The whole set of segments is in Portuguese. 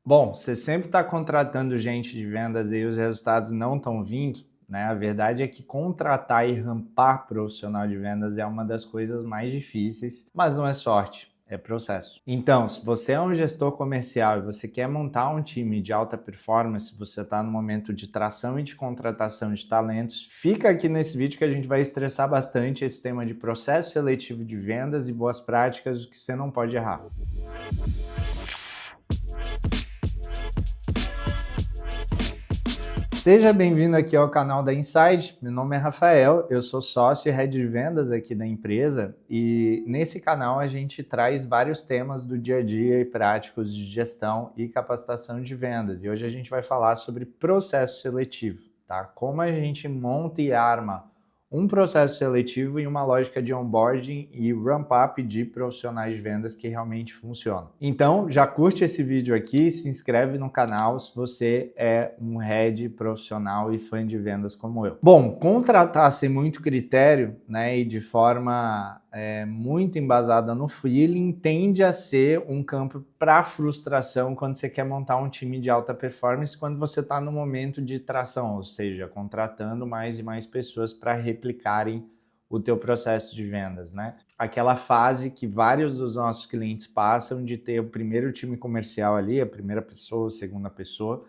Bom, você sempre está contratando gente de vendas e os resultados não estão vindo, né? A verdade é que contratar e rampar profissional de vendas é uma das coisas mais difíceis, mas não é sorte, é processo. Então, se você é um gestor comercial e você quer montar um time de alta performance, você está no momento de tração e de contratação de talentos, fica aqui nesse vídeo que a gente vai estressar bastante esse tema de processo seletivo de vendas e boas práticas, o que você não pode errar. Seja bem-vindo aqui ao canal da Inside. Meu nome é Rafael, eu sou sócio e head de vendas aqui da empresa e nesse canal a gente traz vários temas do dia a dia e práticos de gestão e capacitação de vendas. E hoje a gente vai falar sobre processo seletivo, tá? Como a gente monta e arma um processo seletivo e uma lógica de onboarding e ramp-up de profissionais de vendas que realmente funcionam. Então, já curte esse vídeo aqui, se inscreve no canal se você é um head profissional e fã de vendas como eu. Bom, contratar sem muito critério, né, e de forma muito embasada no feeling, tende a ser um campo para frustração quando você quer montar um time de alta performance, quando você está no momento de tração, ou seja, contratando mais e mais pessoas para replicarem o teu processo de vendas, né? Aquela fase que vários dos nossos clientes passam de ter o primeiro time comercial ali, a primeira pessoa, a segunda pessoa,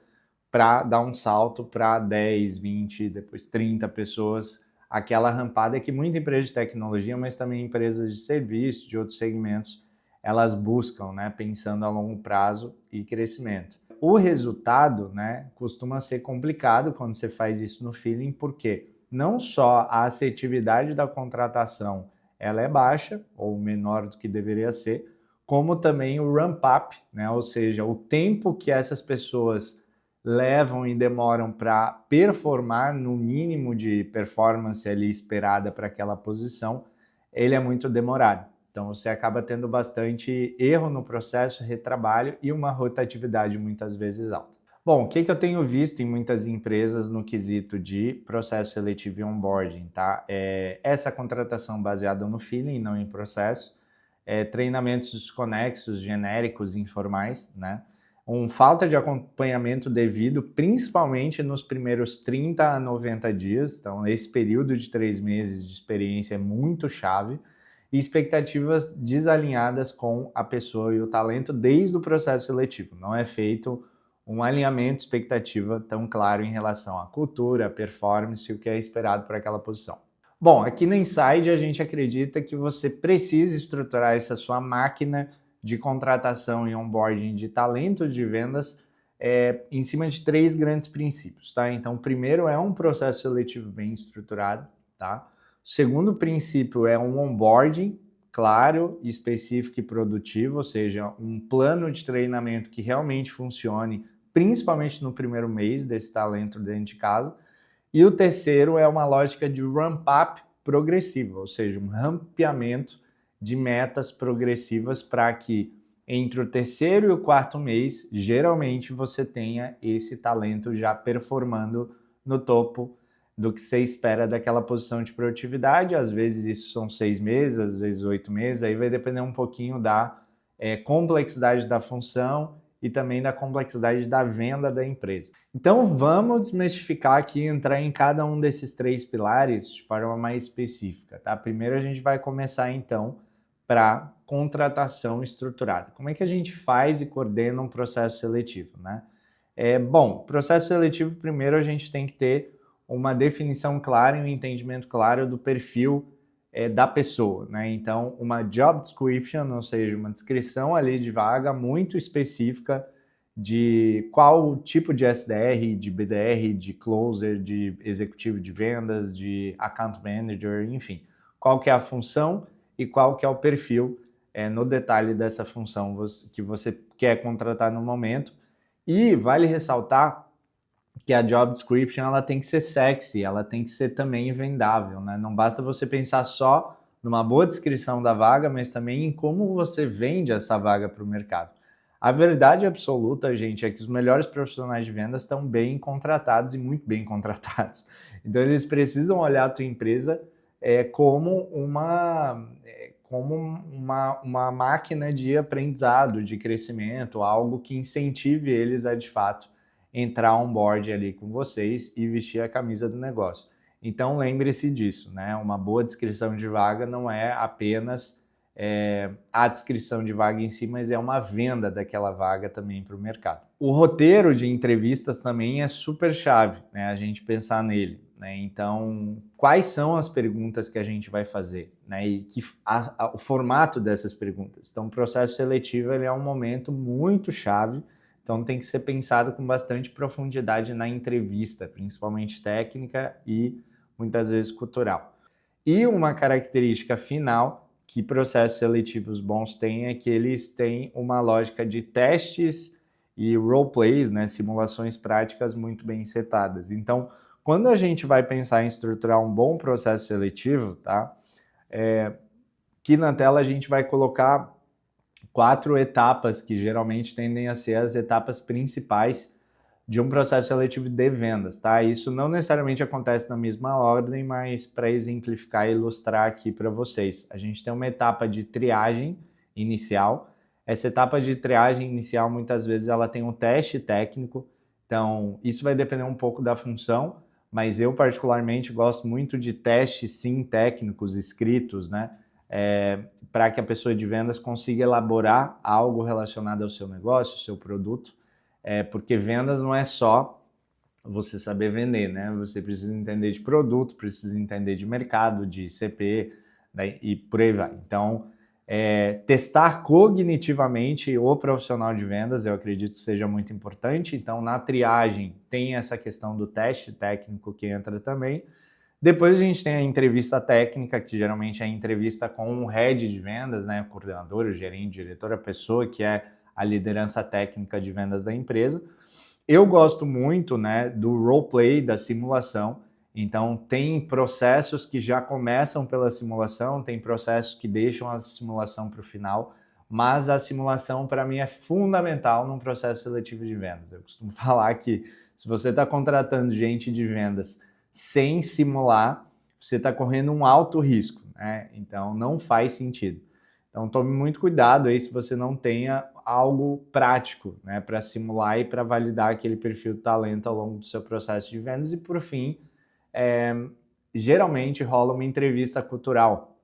para dar um salto para 10, 20, depois 30 pessoas, aquela rampada que muita empresa de tecnologia, mas também empresas de serviço, de outros segmentos, elas buscam, né, pensando a longo prazo e crescimento. O resultado, né, costuma ser complicado quando você faz isso no feeling, porque não só a assertividade da contratação ela é baixa, ou menor do que deveria ser, como também o ramp-up, né, ou seja, o tempo que essas pessoas levam e demoram para performar no mínimo de performance ali esperada para aquela posição, ele é muito demorado. Então você acaba tendo bastante erro no processo, retrabalho e uma rotatividade muitas vezes alta. Bom, o que eu tenho visto em muitas empresas no quesito de processo seletivo e onboarding, tá? Essa contratação baseada no feeling, não em processo, treinamentos desconexos, genéricos, informais, né? Falta de acompanhamento devido, principalmente nos primeiros 30 a 90 dias. Então, esse período de 3 meses de experiência é muito chave. E expectativas desalinhadas com a pessoa e o talento desde o processo seletivo. Não é feito um alinhamento de expectativa tão claro em relação à cultura, performance e o que é esperado para aquela posição. Bom, aqui na Inside a gente acredita que você precisa estruturar essa sua máquina de contratação e onboarding de talentos de vendas em cima de 3 grandes princípios, tá? Então, o primeiro é um processo seletivo bem estruturado, tá? O segundo princípio é um onboarding claro, específico e produtivo, ou seja, um plano de treinamento que realmente funcione, principalmente no primeiro mês desse talento dentro de casa. E o terceiro é uma lógica de ramp-up progressivo, ou seja, um rampeamento de metas progressivas para que entre o terceiro e o quarto mês, geralmente você tenha esse talento já performando no topo do que você espera daquela posição de produtividade. Às vezes isso são 6 meses, às vezes 8 meses, aí vai depender um pouquinho da complexidade da função e também da complexidade da venda da empresa. Então vamos desmistificar aqui, entrar em cada um desses 3 pilares de forma mais específica, tá? Primeiro a gente vai começar então para contratação estruturada. Como é que a gente faz e coordena um processo seletivo, né? Bom, processo seletivo, primeiro a gente tem que ter uma definição clara e um entendimento claro do perfil da pessoa, né? Então, uma job description, ou seja, uma descrição ali de vaga muito específica de qual tipo de SDR, de BDR, de closer, de executivo de vendas, de account manager, enfim, qual que é a função e qual que é o perfil no detalhe dessa função que você quer contratar no momento. E vale ressaltar que a job description ela tem que ser sexy, ela tem que ser também vendável, né? Não basta você pensar só numa boa descrição da vaga, mas também em como você vende essa vaga para o mercado. A verdade absoluta, gente, é que os melhores profissionais de vendas estão bem contratados e muito bem contratados. Então eles precisam olhar a tua empresa como como uma máquina de aprendizado, de crescimento, algo que incentive eles a, de fato, entrar on board ali com vocês e vestir a camisa do negócio. Então, lembre-se disso, né? Uma boa descrição de vaga não é apenas a descrição de vaga em si, mas é uma venda daquela vaga também para o mercado. O roteiro de entrevistas também é super chave, né? A gente pensar nele, né? Então, quais são as perguntas que a gente vai fazer, né? E o formato dessas perguntas. Então, o processo seletivo ele é um momento muito chave, então tem que ser pensado com bastante profundidade na entrevista, principalmente técnica e muitas vezes cultural. E uma característica final que processos seletivos bons têm é que eles têm uma lógica de testes e roleplays, né, simulações práticas muito bem setadas. Então, quando a gente vai pensar em estruturar um bom processo seletivo, tá? Aqui na tela a gente vai colocar 4 etapas que geralmente tendem a ser as etapas principais de um processo seletivo de vendas, tá? Isso não necessariamente acontece na mesma ordem, mas para exemplificar e ilustrar aqui para vocês. A gente tem uma etapa de triagem inicial. Essa etapa de triagem inicial, muitas vezes, ela tem um teste técnico. Então, isso vai depender um pouco da função, mas eu particularmente gosto muito de testes, sim, técnicos escritos, né? Para que a pessoa de vendas consiga elaborar algo relacionado ao seu negócio, ao seu produto. Porque vendas não é só você saber vender, né? Você precisa entender de produto, precisa entender de mercado, de CP, né? E por aí vai. Então, testar cognitivamente o profissional de vendas, eu acredito que seja muito importante. Então, na triagem, tem essa questão do teste técnico que entra também. Depois a gente tem a entrevista técnica, que geralmente é a entrevista com o head de vendas, né? O coordenador, o gerente, o diretor, a pessoa que é a liderança técnica de vendas da empresa. Eu gosto muito, né, do roleplay, da simulação. Então, tem processos que já começam pela simulação, tem processos que deixam a simulação para o final, mas a simulação, para mim, é fundamental num processo seletivo de vendas. Eu costumo falar que se você está contratando gente de vendas sem simular, você está correndo um alto risco, né? Então, não faz sentido. Então, tome muito cuidado aí se você não tenha algo prático, né, para simular e para validar aquele perfil de talento ao longo do seu processo de vendas. E, por fim, geralmente rola uma entrevista cultural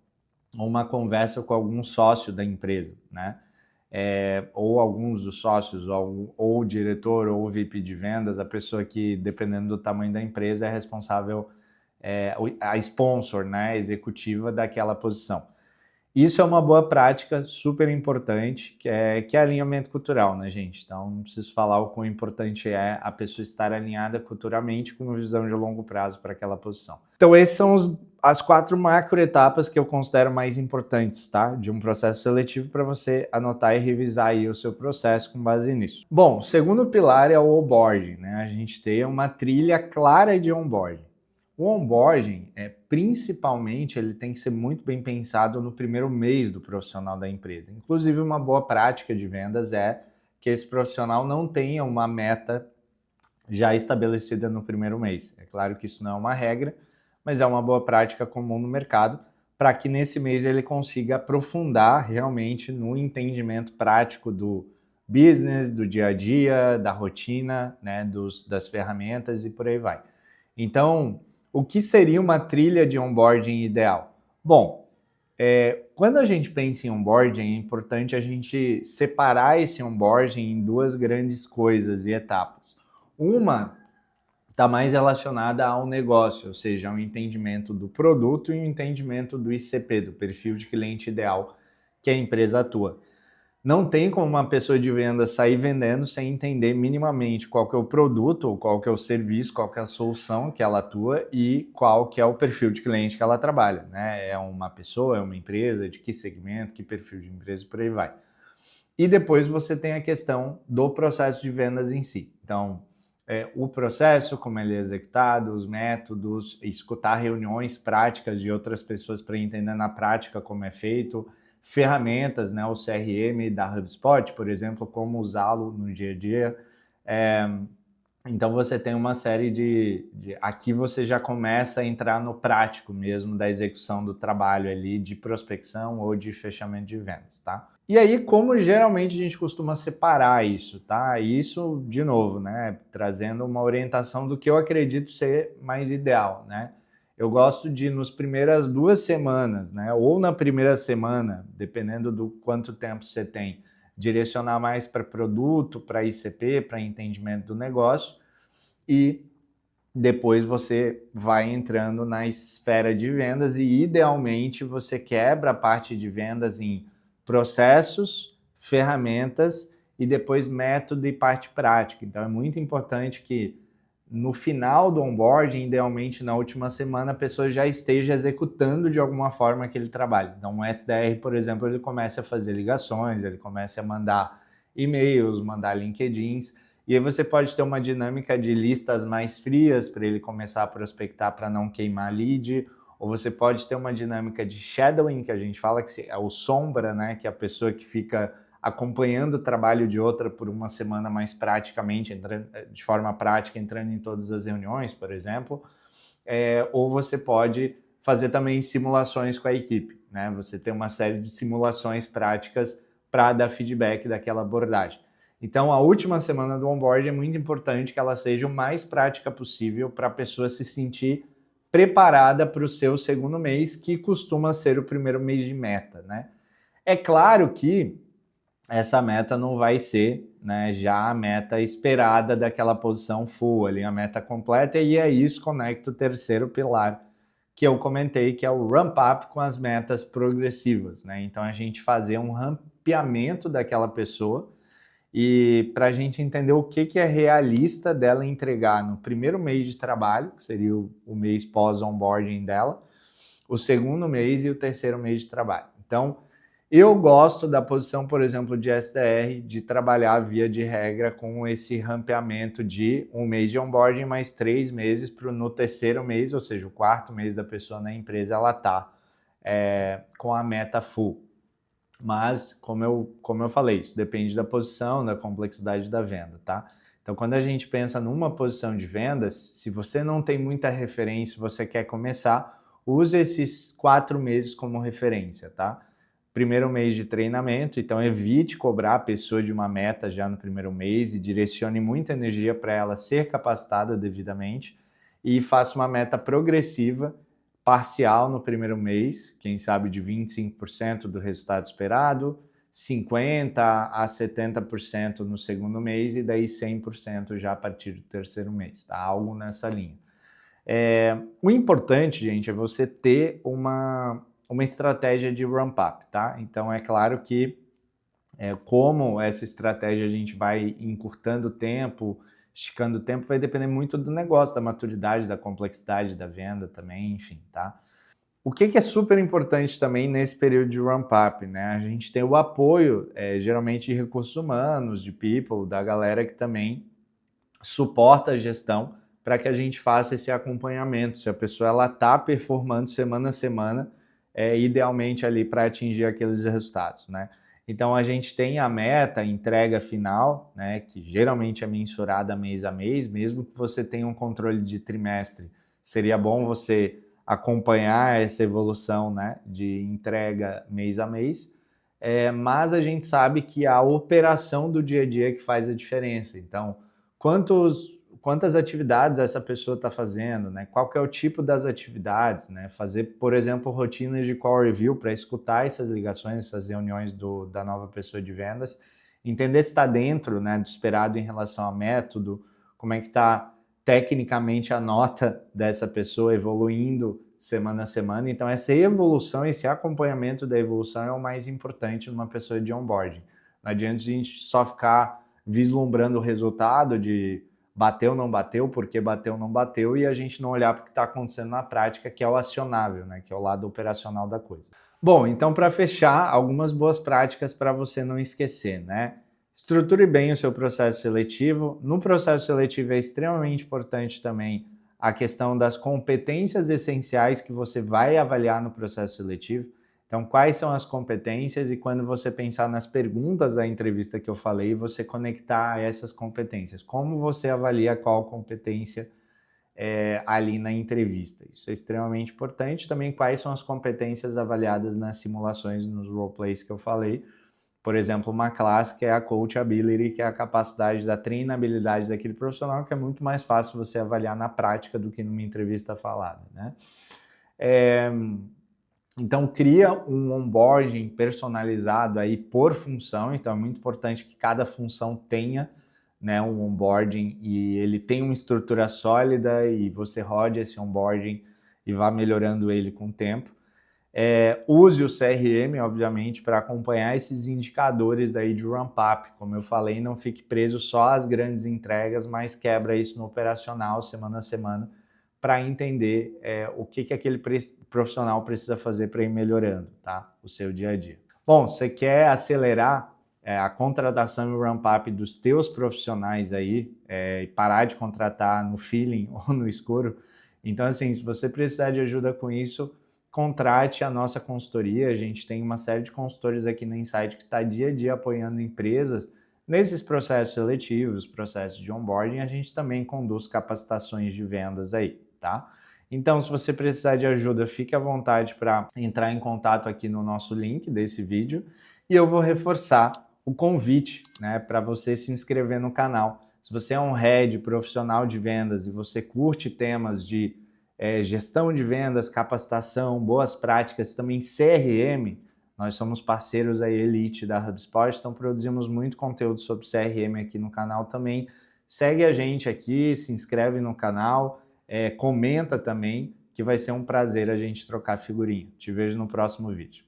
ou uma conversa com algum sócio da empresa, né? Ou alguns dos sócios, ou o diretor, ou o VP de vendas, a pessoa que, dependendo do tamanho da empresa, é responsável, a sponsor, né, executiva daquela posição. Isso é uma boa prática, super importante, que é alinhamento cultural, né, gente? Então, não preciso falar o quão importante é a pessoa estar alinhada culturalmente com uma visão de longo prazo para aquela posição. Então, esses são as 4 macro etapas que eu considero mais importantes, tá? De um processo seletivo para você anotar e revisar aí o seu processo com base nisso. Bom, o segundo pilar é o onboarding, né? A gente tem uma trilha clara de onboarding. O onboarding, principalmente, ele tem que ser muito bem pensado no primeiro mês do profissional da empresa. Inclusive, uma boa prática de vendas é que esse profissional não tenha uma meta já estabelecida no primeiro mês. É claro que isso não é uma regra, mas é uma boa prática comum no mercado para que nesse mês ele consiga aprofundar realmente no entendimento prático do business, do dia a dia, da rotina, né, das ferramentas e por aí vai. Então, o que seria uma trilha de onboarding ideal? Bom, quando a gente pensa em onboarding, é importante a gente separar esse onboarding em 2 grandes coisas e etapas. Uma está mais relacionada ao negócio, ou seja, ao entendimento do produto e o entendimento do ICP, do perfil de cliente ideal que a empresa atua. Não tem como uma pessoa de vendas sair vendendo sem entender minimamente qual que é o produto, ou qual que é o serviço, qual que é a solução que ela atua e qual que é o perfil de cliente que ela trabalha, né? É uma pessoa, é uma empresa, de que segmento, que perfil de empresa, por aí vai. E depois você tem a questão do processo de vendas em si. Então, o processo, como ele é executado, os métodos, escutar reuniões práticas de outras pessoas para entender na prática como é feito, ferramentas, né, o CRM da HubSpot, por exemplo, como usá-lo no dia a dia, Então você tem uma série aqui você já começa a entrar no prático mesmo da execução do trabalho ali de prospecção ou de fechamento de vendas, tá? E aí, como geralmente a gente costuma separar isso, tá? Isso, de novo, né? Trazendo uma orientação do que eu acredito ser mais ideal, né? Eu gosto de, nas primeiras 2 semanas, né? Ou na primeira semana, dependendo do quanto tempo você tem, direcionar mais para produto, para ICP, para entendimento do negócio, e depois você vai entrando na esfera de vendas e idealmente você quebra a parte de vendas em processos, ferramentas e depois método e parte prática. Então é muito importante que no final do onboarding, idealmente na última semana, a pessoa já esteja executando de alguma forma aquele trabalho. Então, o SDR, por exemplo, ele começa a fazer ligações, ele começa a mandar e-mails, mandar LinkedIns, e aí você pode ter uma dinâmica de listas mais frias para ele começar a prospectar para não queimar lead, ou você pode ter uma dinâmica de shadowing, que a gente fala que é o sombra, né, que é a pessoa que fica acompanhando o trabalho de outra por uma semana mais praticamente, de forma prática, entrando em todas as reuniões, por exemplo, ou você pode fazer também simulações com a equipe, né? Você tem uma série de simulações práticas para dar feedback daquela abordagem. Então, a última semana do onboard é muito importante que ela seja o mais prática possível para a pessoa se sentir preparada para o seu segundo mês, que costuma ser o primeiro mês de meta, né? É claro que essa meta não vai ser, né, já a meta esperada daquela posição full, ali, a meta completa, e aí isso conecta o terceiro pilar que eu comentei, que é o ramp up com as metas progressivas, né? Então a gente fazer um rampeamento daquela pessoa e para a gente entender o que é realista dela entregar no primeiro mês de trabalho, que seria o mês pós-onboarding dela, o segundo mês e o terceiro mês de trabalho. Então, eu gosto da posição, por exemplo, de SDR, de trabalhar via de regra com esse rampeamento de 1 mês de onboarding, mais 3 meses para no terceiro mês, ou seja, o quarto mês da pessoa na empresa, ela está com a meta full. Mas, como eu falei, isso depende da posição, da complexidade da venda, tá? Então, quando a gente pensa numa posição de vendas, se você não tem muita referência, você quer começar, use esses 4 meses como referência, tá? Primeiro mês de treinamento, então evite cobrar a pessoa de uma meta já no primeiro mês e direcione muita energia para ela ser capacitada devidamente e faça uma meta progressiva, parcial no primeiro mês, quem sabe de 25% do resultado esperado, 50% a 70% no segundo mês e daí 100% já a partir do terceiro mês, tá? Algo nessa linha. O importante, gente, é você ter uma estratégia de ramp-up, tá? Então, é claro que como essa estratégia a gente vai encurtando o tempo, esticando o tempo, vai depender muito do negócio, da maturidade, da complexidade da venda também, enfim, tá? O que é super importante também nesse período de ramp-up, né? A gente tem o apoio, geralmente de recursos humanos, de people, da galera que também suporta a gestão para que a gente faça esse acompanhamento. Se a pessoa está performando semana a semana, idealmente ali para atingir aqueles resultados, né? Então a gente tem a meta, a entrega final, né, que geralmente é mensurada mês a mês, mesmo que você tenha um controle de trimestre, seria bom você acompanhar essa evolução, né, de entrega mês a mês, mas a gente sabe que a operação do dia a dia é que faz a diferença. Então, quantas atividades essa pessoa está fazendo, né? Qual que é o tipo das atividades, né? Fazer, por exemplo, rotinas de call review para escutar essas ligações, essas reuniões da nova pessoa de vendas, entender se está dentro, né, do esperado em relação a método, como é que está tecnicamente a nota dessa pessoa evoluindo semana a semana. Então, essa evolução, esse acompanhamento da evolução é o mais importante numa pessoa de onboarding. Não adianta a gente só ficar vislumbrando o resultado de bateu, não bateu, porque bateu, não bateu, e a gente não olhar para o que está acontecendo na prática, que é o acionável, né, que é o lado operacional da coisa. Bom, então para fechar, algumas boas práticas para você não esquecer, né? Estruture bem o seu processo seletivo. No processo seletivo é extremamente importante também a questão das competências essenciais que você vai avaliar no processo seletivo. Então, quais são as competências e quando você pensar nas perguntas da entrevista que eu falei, você conectar essas competências. Como você avalia qual competência ali na entrevista? Isso é extremamente importante. Também quais são as competências avaliadas nas simulações, nos roleplays que eu falei. Por exemplo, uma clássica é a coachability, que é a capacidade da treinabilidade daquele profissional, que é muito mais fácil você avaliar na prática do que numa entrevista falada, né? Então, cria um onboarding personalizado aí por função. Então, é muito importante que cada função tenha, né, um onboarding e ele tenha uma estrutura sólida e você rode esse onboarding e vá melhorando ele com o tempo. Use o CRM, obviamente, para acompanhar esses indicadores daí de ramp-up. Como eu falei, não fique preso só às grandes entregas, mas quebra isso no operacional, semana a semana, para entender o que aquele profissional precisa fazer para ir melhorando, tá? O seu dia a dia. Bom, você quer acelerar a contratação e o ramp-up dos teus profissionais aí e parar de contratar no feeling ou no escuro? Então, assim, se você precisar de ajuda com isso, contrate a nossa consultoria. A gente tem uma série de consultores aqui na Insight que está dia a dia apoiando empresas nesses processos seletivos, processos de onboarding. A gente também conduz capacitações de vendas aí, tá? Então, se você precisar de ajuda, fique à vontade para entrar em contato aqui no nosso link desse vídeo e eu vou reforçar o convite, né, para você se inscrever no canal. Se você é um head profissional de vendas e você curte temas de gestão de vendas, capacitação, boas práticas, também CRM, nós somos parceiros aí elite da HubSpot, então produzimos muito conteúdo sobre CRM aqui no canal também. Segue a gente aqui, se inscreve no canal, comenta também, que vai ser um prazer a gente trocar figurinha. Te vejo no próximo vídeo.